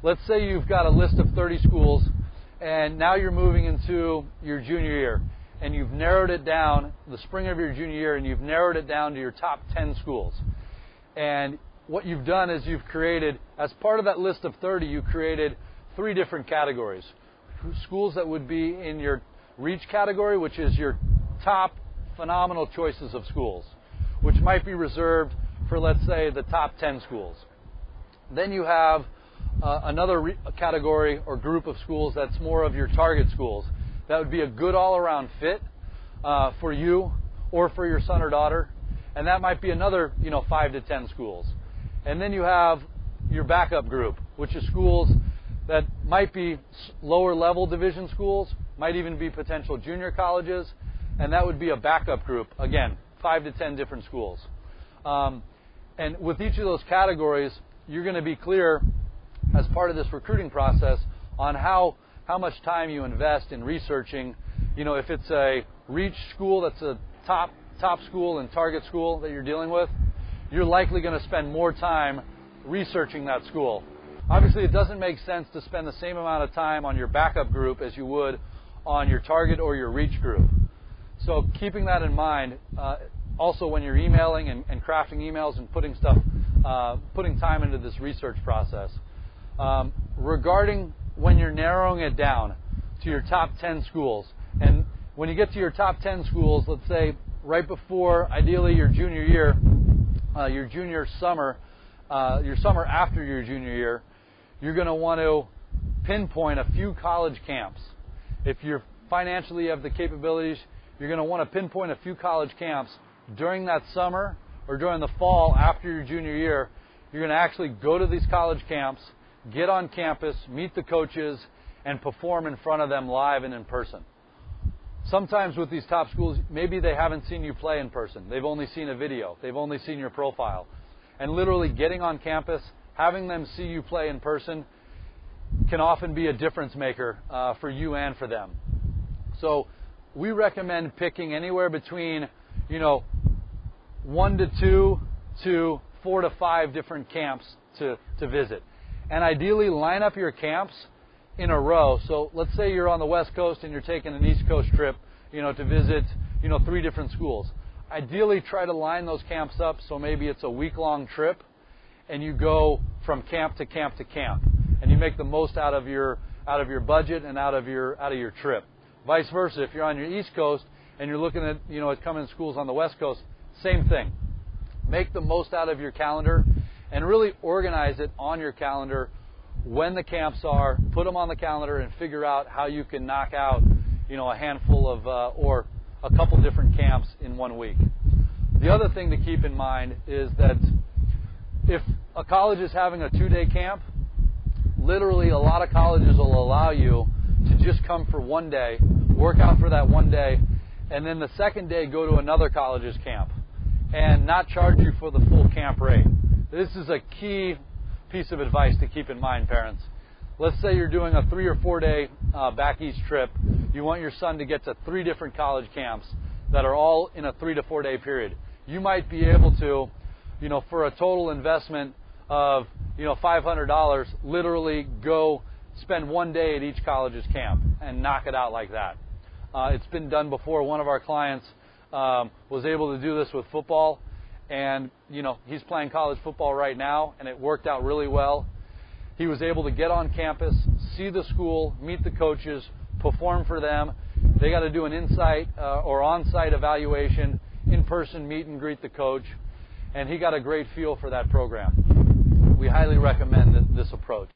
let's say you've got a list of 30 schools, and now you're moving into your junior year, and you've narrowed it down, the spring of your junior year, and you've narrowed it down to your top 10 schools. And what you've done is you've created, as part of that list of 30, you created 3 different categories. Schools that would be in your reach category, which is your top phenomenal choices of schools, which might be reserved for, let's say, the top 10 schools. Then you have another category or group of schools that's more of your target schools. That would be a good all-around fit for you or for your son or daughter, and that might be another 5 to 10 schools. And then you have your backup group, which is schools that might be lower level division schools, might even be potential junior colleges, and that would be a backup group. Again, 5 to 10 different schools. And with each of those categories, you're going to be clear as part of this recruiting process on how much time you invest in researching. If it's a reach school that's a top school and target school that you're dealing with, you're likely going to spend more time researching that school. Obviously, it doesn't make sense to spend the same amount of time on your backup group as you would on your target or your reach group. So keeping that in mind, also when you're emailing and crafting emails and putting time into this research process. Regarding when you're narrowing it down to your top 10 schools, and when you get to your top 10 schools, let's say right before, ideally, your junior year, your junior summer, your summer after your junior year, you're going to want to pinpoint a few college camps. If you financially have the capabilities, you're going to want to pinpoint a few college camps during that summer or during the fall after your junior year. You're going to actually go to these college camps, get on campus, meet the coaches, and perform in front of them live and in person. Sometimes with these top schools, maybe they haven't seen you play in person. They've only seen a video. They've only seen your profile. And literally getting on campus, having them see you play in person can often be a difference maker for you and for them. So we recommend picking anywhere between 1 to 2 to 4 to 5 different camps to visit. And ideally line up your camps in a row. So let's say you're on the West Coast and you're taking an East Coast trip, to visit, 3 different schools. Ideally try to line those camps up so maybe it's a week-long trip and you go from camp to camp to camp and you make the most out of your budget and out of your trip. Vice versa, if you're on your East Coast and you're looking at, at coming to schools on the West Coast, same thing. Make the most out of your calendar and really organize it on your calendar when the camps are. Put them on the calendar and figure out how you can knock out, a handful of or a couple different camps in 1 week. The other thing to keep in mind is that if a college is having a 2-day camp, literally a lot of colleges will allow you to just come for 1 day, work out for that 1 day, and then the second day go to another college's camp and not charge you for the full camp rate. This is a key piece of advice to keep in mind, parents. Let's say you're doing a 3 or 4 day back east trip. You want your son to get to 3 different college camps that are all in a 3 to 4 day period. You might be able to, for a total investment of, $500, literally go spend 1 day at each college's camp and knock it out like that. It's been done before. One of our clients was able to do this with football, and he's playing college football right now, and it worked out really well. He was able to get on campus, see the school, meet the coaches, perform for them. They got to do an insight or on-site evaluation, in-person meet and greet the coach, and he got a great feel for that program. We highly recommend this approach.